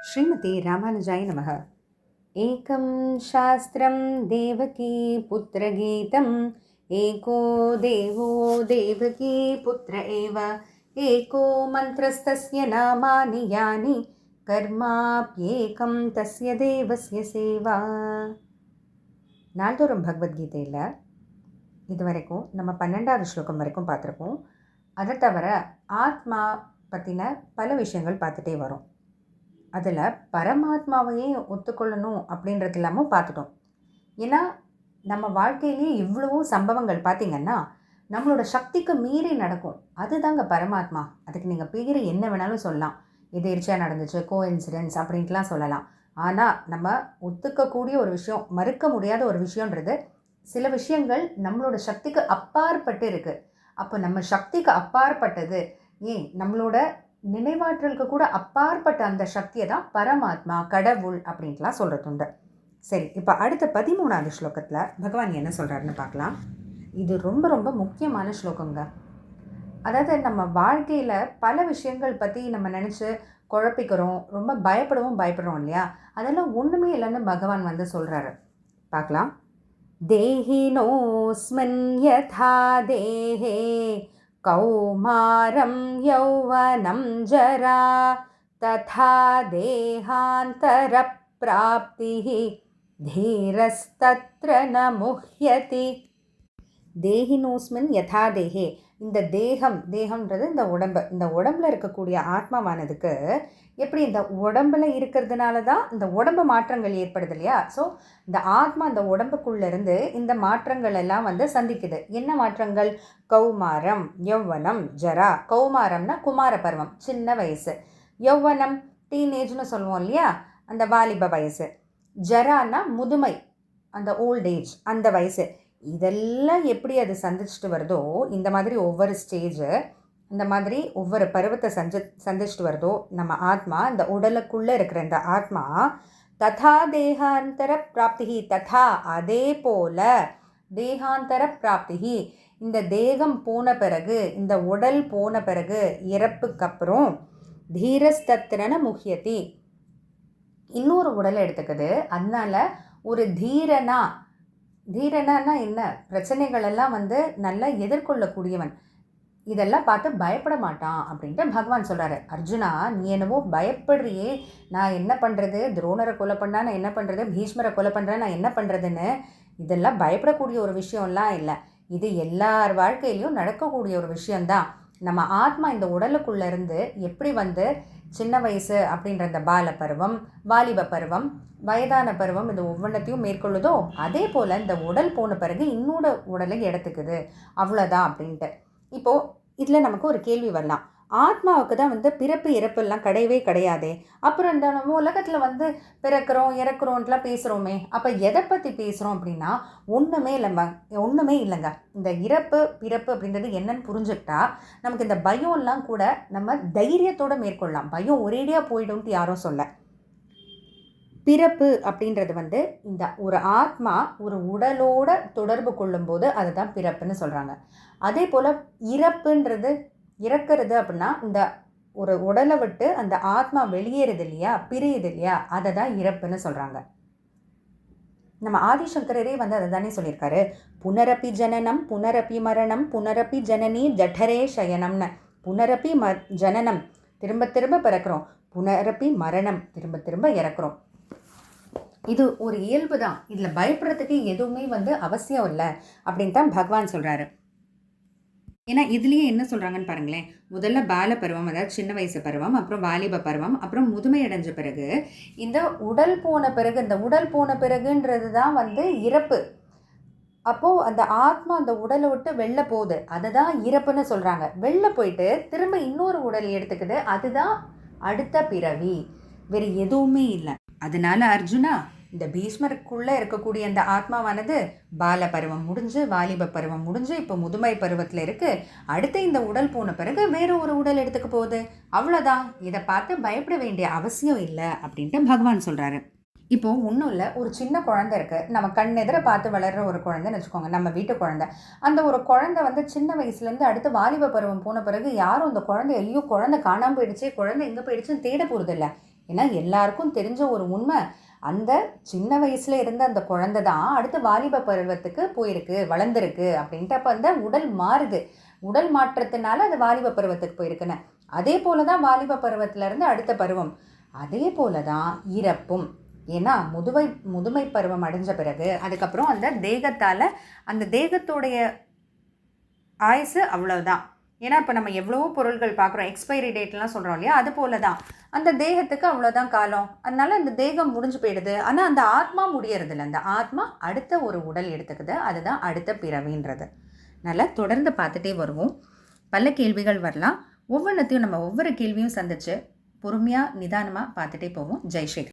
ஸ்ரீமதி ராமானுஜாய நமः. ஏகம் சாஸ்திரம் தேவகி புத்திரகீதம் ஏகோ தேவோ தேவகி புத்திர ஏவ ஏகோ மந்திரஸ்தஸ்ய நாமானி யானி கர்மாப்யேகம் தஸ்ய தேவஸ்ய சேவா. நாள்தோறும் பகவத்கீதையில் இதுவரைக்கும் நம்ம 12வது ஸ்லோகம் வரைக்கும் பார்த்துருக்கோம். அதை தவிர ஆத்மா பற்றின பல விஷயங்கள் பார்த்துட்டே வரோம். அதில் பரமாத்மாவையே ஒத்துக்கொள்ளணும் அப்படின்றது இல்லாமல் பார்த்துட்டோம். ஏன்னா நம்ம வாழ்க்கையிலேயே இவ்வளவோ சம்பவங்கள் பார்த்திங்கன்னா நம்மளோட சக்திக்கு மீறி நடக்கும். அதுதாங்க பரமாத்மா. அதுக்கு நீங்கள் பேர் என்ன வேணாலும் சொல்லலாம். எதேர்ச்சியாக நடந்துச்சு, கோஇன்சிடென்ஸ் அப்படின்ட்டுலாம் சொல்லலாம். ஆனால் நம்ம ஒத்துக்கக்கூடிய ஒரு விஷயம், மறுக்க முடியாத ஒரு விஷயன்றது, சில விஷயங்கள் நம்மளோட சக்திக்கு அப்பாற்பட்டு இருக்குது. அப்போ நம்ம சக்திக்கு அப்பாற்பட்டது, ஏன் நம்மளோட நினைவாற்றலுக்கு கூட அப்பாற்பட்ட அந்த சக்தியை தான் பரமாத்மா, கடவுள் அப்படின்ட்டுலாம் சொல்கிறதுண்டு. சரி, இப்போ அடுத்த 13வது ஸ்லோகத்தில் பகவான் என்ன சொல்கிறாருன்னு பார்க்கலாம். இது ரொம்ப ரொம்ப முக்கியமான ஸ்லோகங்க. அதாவது நம்ம வாழ்க்கையில் பல விஷயங்கள் பற்றி நம்ம நினச்சி குழப்பிக்கிறோம், ரொம்ப பயப்படுறோம் இல்லையா? அதெல்லாம் ஒன்றுமே இல்லைன்னு பகவான் வந்து சொல்கிறாரு. பார்க்கலாம். தேஹினோஸ்மின் யதா தேஹே கௌமாரம் யௌவனம் ஜரா ததா தேஹாந்தர பிராப்திஹி தீரஸ்தத்ர ந முஹ்யதி. தேஹினோஸ்மின் யதா தேஹே, இந்த தேகம்ன்றது இந்த உடம்பில் இருக்கக்கூடிய ஆத்மாவானதுக்கு எப்படி இந்த உடம்பில் இருக்கிறதுனால தான் இந்த உடம்பு மாற்றங்கள் ஏற்படுது இல்லையா? ஸோ இந்த ஆத்மா இந்த உடம்புக்குள்ளேருந்து இந்த மாற்றங்கள் எல்லாம் வந்து சந்திக்குது. என்ன மாற்றங்கள்? கௌமாரம், யௌவனம், ஜரா. கௌமாரம்னா குமார பருவம், சின்ன வயசு. யௌவனம் டீனேஜ்னு சொல்லுவோம் இல்லையா, அந்த வாலிப வயசு. ஜரான்னா முதுமை, அந்த ஓல்ட் ஏஜ், அந்த வயசு. இதெல்லாம் எப்படி அது சந்திச்சுட்டு வருதோ, இந்த மாதிரி ஒவ்வொரு ஸ்டேஜு, இந்த மாதிரி ஒவ்வொரு பருவத்தை சந்திச்சுட்டு வருதோ நம்ம ஆத்மா, இந்த உடலுக்குள்ளே இருக்கிற இந்த ஆத்மா, ததா தேகாந்தர பிராப்திகி, ததா அதே போல, தேகாந்தர பிராப்திகி இந்த தேகம் போன பிறகு, இந்த உடல் போன பிறகு, இறப்புக்கு அப்புறம், தீரஸ்தத்ரன முஹ்யதி இன்னொரு உடலை எடுத்துக்குது. அதனால ஒரு தீரனா என்ன, பிரச்சனைகளெல்லாம் வந்து நல்லா எதிர்கொள்ளக்கூடியவன், இதெல்லாம் பார்த்து பயப்பட மாட்டான் அப்படின்ட்டு பகவான் சொல்கிறாரு. அர்ஜுனா, நீ என்னவோ பயப்படுறியே, நான் என்ன பண்ணுறது, துரோணரை கொலை பண்ணா நான் என்ன பண்ணுறது, பீஷ்மரை கொலை பண்ணுறேன் நான் என்ன பண்ணுறதுன்னு. இதெல்லாம் பயப்படக்கூடிய ஒரு விஷயம்லாம் இல்லை. இது எல்லார் வாழ்க்கையிலையும் நடக்கக்கூடிய ஒரு விஷயந்தான். நம்ம ஆத்மா இந்த உடலுக்குள்ளேருந்து எப்படி வந்து சின்ன வயசு அப்படின்ற இந்த பால பருவம், வாலிப பருவம், வயதான பருவம், இந்த ஒவ்வொன்றத்தையும் மேற்கொள்ளுதோ, அதே போல் இந்த உடல் போன பிறகு இன்னொரு உடலை எடுத்துக்குது, அவ்வளோதான் அப்படின்ட்டு. இப்போது இதில் நமக்கு ஒரு கேள்வி வரலாம். ஆத்மாவுக்கு தான் வந்து பிறப்பு இறப்புலாம் கிடையவே கிடையாதே, அப்புறம் இந்த நம்ம உலகத்தில் வந்து பிறக்கிறோம் இறக்குறோன்ட்டுலாம் பேசுகிறோமே, அப்போ எதை பற்றி பேசுகிறோம் அப்படின்னா ஒன்றுமே இல்லைங்க. இந்த இறப்பு பிறப்பு அப்படின்றது என்னன்னு புரிஞ்சுக்கிட்டா நமக்கு இந்த பயம்லாம் கூட நம்ம தைரியத்தோடு மேற்கொள்ளலாம். பயம் ஒரேடியாக போய்டும்ட்டு யாரும் சொல்ல. பிறப்பு அப்படின்றது வந்து இந்த ஒரு ஆத்மா ஒரு உடலோட தொடர்பு கொள்ளும்போது அதுதான் பிறப்புன்னு சொல்கிறாங்க. அதே போல் இறக்கிறது அப்படின்னா இந்த ஒரு உடலை விட்டு அந்த ஆத்மா வெளியேறுது இல்லையா, பிரியுது இல்லையா, அதை தான் இறப்புன்னு சொல்கிறாங்க. நம்ம ஆதிசங்கரரே வந்து அதை தானே சொல்லியிருக்காரு. புனரப்பி ஜனனம் புனரப்பி மரணம் புனரப்பி ஜனனி ஜடரே சயனம்னு. புனரப்பி ஜனனம், திரும்ப திரும்ப பிறக்கிறோம். புனரப்பி மரணம், திரும்ப திரும்ப இறக்குறோம். இது ஒரு இயல்பு தான். இதில் பயப்படுறதுக்கு எதுவுமே வந்து அவசியம் இல்லை அப்படின்னு தான் பகவான் சொல்கிறாரு. ஏன்னா இதுலேயே என்ன சொல்கிறாங்கன்னு பாருங்களேன். முதல்ல பால பருவம், அதாவது சின்ன வயசு பருவம், அப்புறம் வாலிப பருவம், அப்புறம் முதுமை அடைஞ்ச பிறகு இந்த உடல் போன பிறகு, இந்த உடல் போன பிறகுன்றது தான் வந்து இறப்பு. அப்போது அந்த ஆத்மா அந்த உடலை விட்டு வெளில போகுது, அதை தான் இறப்புன்னு சொல்கிறாங்க. வெளில போயிட்டு திரும்ப இன்னொரு உடல் எடுத்துக்குது, அதுதான் அடுத்த பிறவி, வேறு எதுவுமே இல்லை. அதனால அர்ஜுனா, இந்த பீஷ்மருக்குள்ளே இருக்கக்கூடிய அந்த ஆத்மாவானது பால பருவம் முடிஞ்சு, வாலிப பருவம் முடிஞ்சு, இப்போ முதுமை பருவத்தில் இருக்குது. அடுத்து இந்த உடல் போன பிறகு வேறு ஒரு உடல் எடுத்துக்க போகுது, அவ்வளோதான். இதை பார்த்து பயப்பட வேண்டிய அவசியம் இல்லை அப்படின்ட்டு பகவான் சொல்கிறாரு. இப்போது ஒன்றும் இல்லை, ஒரு சின்ன குழந்தை இருக்குது, நம்ம கண் எதிர பார்த்து வளர்கிற ஒரு குழந்தைன்னு வச்சுக்கோங்க, நம்ம வீட்டு குழந்தை. அந்த ஒரு குழந்தை வந்து சின்ன வயசுலேருந்து அடுத்து வாலிப பருவம் போன பிறகு யாரும் அந்த குழந்தை ஐயோ குழந்தை காணாமல் போயிடுச்சு, குழந்தை எங்கே போயிடுச்சுன்னு தேட போகிறதில்ல. ஏன்னா எல்லாருக்கும் தெரிஞ்ச ஒரு உண்மை, அந்த சின்ன வயசில் இருந்த அந்த குழந்தை தான் அடுத்து வாலிப பருவத்துக்கு போயிருக்கு, வளர்ந்துருக்கு அப்படின்ட்டு. அப்போ அந்த உடல் மாறுது, உடல் மாற்றத்தினால அது வாலிப பருவத்துக்கு போயிருக்குன்னு. அதே போல தான் வாலிப பருவத்திலேருந்து அடுத்த பருவம், அதே போல தான் இறப்பும். ஏன்னா முதுமை பருவம் அடைஞ்ச பிறகு அதுக்கப்புறம் அந்த தேகத்தால் அந்த தேகத்துடைய ஆயுசு அவ்வளோதான். ஏன்னா இப்போ நம்ம எவ்வளவோ பொருள்கள் பார்க்குறோம், எக்ஸ்பைரி டேட்லாம் சொல்கிறோம் இல்லையா, அது போல தான் அந்த தேகத்துக்கு அவ்வளோதான் காலம். அதனால அந்த தேகம் முடிஞ்சு போயிடுது. ஆனால் அந்த ஆத்மா முடியறதில்ல. அந்த ஆத்மா அடுத்த ஒரு உடல் எடுத்துக்குது, அதுதான் அடுத்த பிறவின்றது. நல்லா தொடர்ந்து பார்த்துட்டே வருவோம். பல கேள்விகள் வரலாம். ஒவ்வொன்றத்தையும் நம்ம ஒவ்வொரு கேள்வியும் சந்தித்து பொறுமையாக நிதானமாக பார்த்துட்டே போவோம். ஜெய் ஸ்ரீ.